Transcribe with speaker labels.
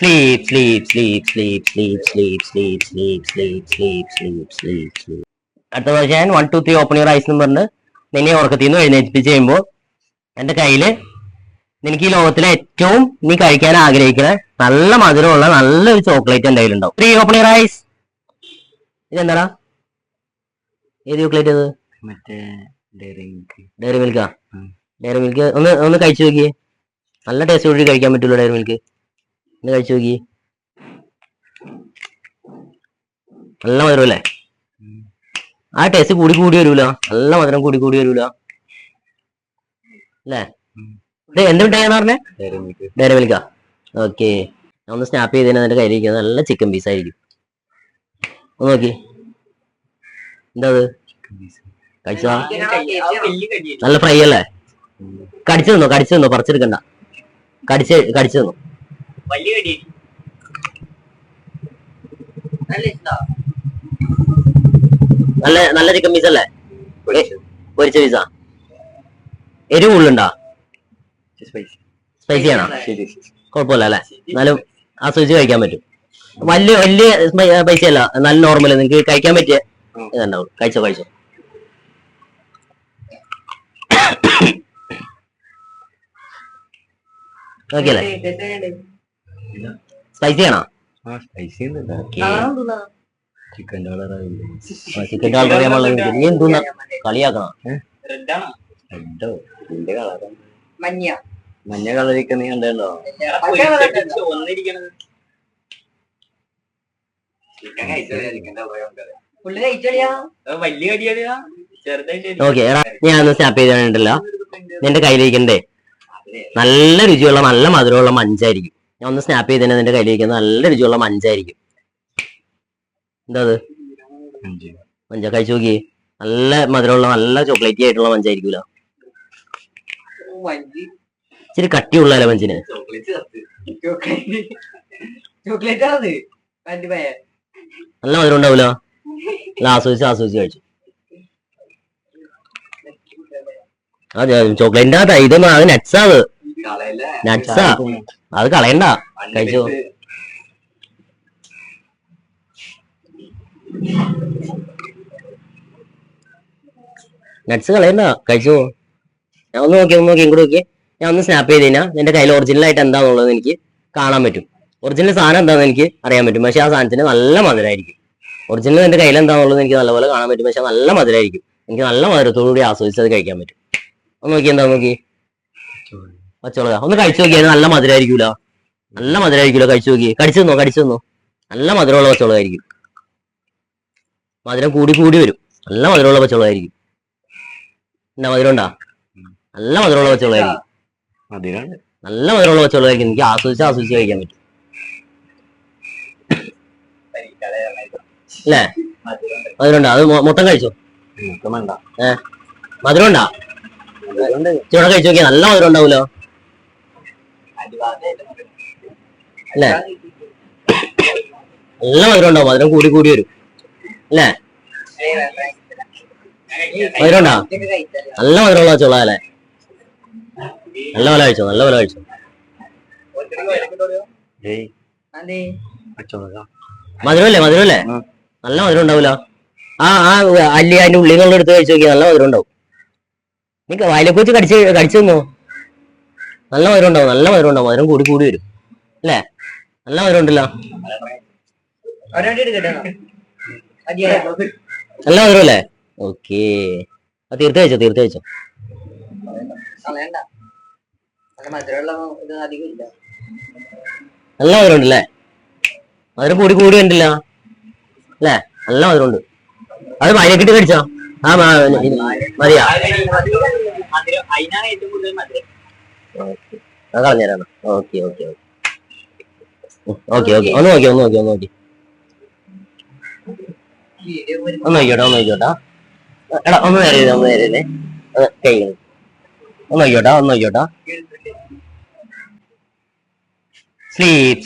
Speaker 1: Sleep, sleep, sleep, sleep, sleep, sleep, sleep, sleep, sleep, sleep, sleep, sleep, sleep. അടുത്ത പ്രാവശ്യം ഞാൻ 1 2 3 open your eyes എന്ന് പറഞ്ഞ് നിന്നെ ഉറക്കത്തിൽ നിന്ന് എഴുന്നേൽപ്പിച്ച് കഴിയുമ്പോൾ എന്റെ കയ്യില് നിനക്ക് ഈ ലോകത്തിലെ ഏറ്റവും നീ കഴിക്കാൻ ആഗ്രഹിക്കുന്ന നല്ല മധുരമുള്ള നല്ലൊരു ചോക്ലേറ്റ് എന്റെ കയ്യിലുണ്ടാവും. 3 ഓപ്പൺ യുവർ ഐസ്. ഇതെന്താടാ? ഏത് ചോക്ലേറ്റ് അത്?
Speaker 2: മറ്റേ ഡയറി മിൽക്ക്.
Speaker 1: ഡയറി മിൽക്കാ? ഡയറി മിൽക്ക് ഒന്ന് കഴിച്ചു നോക്കിയേ. നല്ല ടേസ്റ്റ് കൂടി കഴിക്കാൻ പറ്റുള്ളൂ ഡയറി മിൽക്ക്. ഒന്ന് കഴിച്ചു നോക്കി. നല്ല മധുരം അല്ലേ? ആ ടേസ്റ്റ് കൂടി കൂടി വരൂല. നല്ല മധുരം കൂടി കൂടി വരൂല അല്ലേ? ഇത് എന്ത് മിഠായിന്ന് പറഞ്ഞേ? ഡയറി മിൽക്കാ? ഓക്കെ. ഞാൻ ഒന്ന് സ്നാപ്പ് ചെയ്തതിന് എന്റെ കയ്യിലിരിക്കുന്നത് നല്ല ചിക്കൻ പീസ് ആയിരിക്കും. ഒന്ന് നോക്കി. എന്താ അത്? കഴിച്ചോ? നല്ല ഫ്രൈ അല്ലേ? കടിച്ചു തന്നോ പറിച്ചെടുക്കണ്ട. കടിച്ചു തന്നോ. നല്ല ചിക്കൻ പീസ് അല്ലേ? പൊരിച്ച പീസാ? എരിവ് കൂടുതലുണ്ടോ? സ്പൈസി ആണോ? കുഴപ്പമില്ല അല്ലേ? എന്നാലും ആസ്വദിച്ച് കഴിക്കാൻ പറ്റും. വലിയ സ്പൈസി അല്ല, നല്ല നോർമൽ നിനക്ക് കഴിക്കാൻ പറ്റിയ ഇതുണ്ടാവും. കഴിച്ചോ. ഓക്കെ അല്ലേ? സ്പൈസി ആണോ?
Speaker 2: ചിക്കൻ ഡോളർ
Speaker 1: അറിയാൻ പാടില്ല. നീ എന്തോന്നാ കളിയാക്കണം?
Speaker 2: മഞ്ഞ കളറിക്ക് നീ കണ്ടല്ലോ.
Speaker 1: ഓക്കെ എടാ, ഞാൻ ഒന്ന് സ്നാപ്പ് ചെയ്തിട്ടുണ്ടല്ലോ. നിന്റെ കയ്യിലിരിക്കണ്ടേ നല്ല രുചിയുള്ള നല്ല മധുരമുള്ള മഞ്ചായിരിക്കും. ഞാൻ ഒന്ന് സ്നാപ്പ് ചെയ്തതിന് നിന്റെ കയ്യിലിരിക്കുന്നത് നല്ല രുചിയുള്ള മഞ്ചായിരിക്കും. എന്താ അത്? മഞ്ച കഴിച്ചു നോക്കി. നല്ല മധുരമുള്ള നല്ല ചോക്ലേറ്റി ആയിട്ടുള്ള മഞ്ചായിരിക്കൂല. ഇച്ചിരി കട്ടിയുള്ളല്ലേ മഞ്ചിന്? നല്ല മധുരം ഉണ്ടാവൂല. നല്ല ആസ്വദിച്ച് കഴിച്ചു. അതെ, ചോക്ലേറ്റിന്റെ ഇതൊന്നും അത് നട്സാ. അത് കളയണ്ട, കഴിച്ചോ. നട്സ് കളയണ്ട, കഴിച്ചോ. ഞാൻ ഒന്ന് നോക്കി ഇങ്ങോട്ട് നോക്കിയേ. ഞാൻ ഒന്ന് സ്നാപ്പ് ചെയ്ത് കഴിഞ്ഞാൽ നിന്റെ കയ്യിൽ ഒറിജിനൽ ആയിട്ട് എന്താണെന്നുള്ളത് എനിക്ക് കാണാൻ പറ്റും. ഒറിജിനൽ സാധനം എന്താണെന്ന് എനിക്ക് അറിയാൻ പറ്റും. പക്ഷെ ആ സാധനത്തിന് നല്ല മധുരമായിരിക്കും. ഒറിജിനൽ എന്റെ കയ്യിൽ എന്താണെന്നുള്ളത് എനിക്ക് നല്ലപോലെ കാണാൻ പറ്റും. പക്ഷെ നല്ല മധുരമായിരിക്കും. എനിക്ക് നല്ല മധുരത്തോടുകൂടി ആസ്വദിച്ചത് കഴിക്കാൻ പറ്റും. ഒന്ന് നോക്കി. എന്താ നോക്കി? പച്ചമുളകാ? ഒന്ന് കഴിച്ചു നോക്കിയാൽ നല്ല മധുരമായിരിക്കൂല. കഴിച്ചു നോക്കി. കടിച്ചു തന്നോ. നല്ല മധുരമുള്ള പച്ചമുളകായിരിക്കും. മധുരം കൂടി വരും. നല്ല മധുരമുള്ള പച്ചമുളകായിരിക്കും. എന്താ മധുരം ഉണ്ടാ? നല്ല മധുരമുള്ള പച്ചമുളകായിരിക്കും. എനിക്ക് ആസ്വദിച്ച് കഴിക്കാൻ പറ്റും അല്ലേ? മധുരം ഉണ്ടാ? അത് മൊത്തം കഴിച്ചോ. മധുരം ഉണ്ടാ? ചൂടെ കഴിച്ചു നോക്കിയാ നല്ല മധുരം ഉണ്ടാവൂലോ അല്ലേ? നല്ല മധുരം ഉണ്ടാവും. മധുരം കൂടി വരും അല്ലേ? മധുരം ഉണ്ടാ? നല്ല മധുരമുള്ള ചോള അല്ലേ? നല്ല പോലെ കഴിച്ചോ. മധുരമല്ലേ? നല്ല മധുരം ഉണ്ടാവൂല. ആ അല്ലി അതിന്റെ ഉള്ളിൽ എടുത്ത് കഴിച്ചു നോക്കിയാൽ നല്ല മധുരം ഉണ്ടാവും. നീ വായിലേക്ക് വെച്ച് കടിച്ചു തന്നോ. നല്ല മധുരം ഉണ്ടാവും. മധുരം കൂടി വരും അല്ലേ? നല്ല മധുരം ഉണ്ടല്ലോ. നല്ല മധുരം അല്ലേ? ഓക്കേ. തീർത്ത് കഴിച്ചോ. നല്ല മധുരം ഉണ്ടല്ലേ? മധുരം കൂടി ഉണ്ടല്ല അല്ലേ? നല്ല മധുരം ഉണ്ട്. അത് വായിലേക്കിട്ട് കടിച്ചോ. മതിയാ? കളഞ്ഞേരാണ്. ഓക്കെ. ഒന്ന് നോക്കി. ഒന്ന് നോക്കിയോട്ടാ. എടാ ഒന്ന് നേരെ കൈ ഒന്ന് നോക്കിയോട്ടാ. Sleep.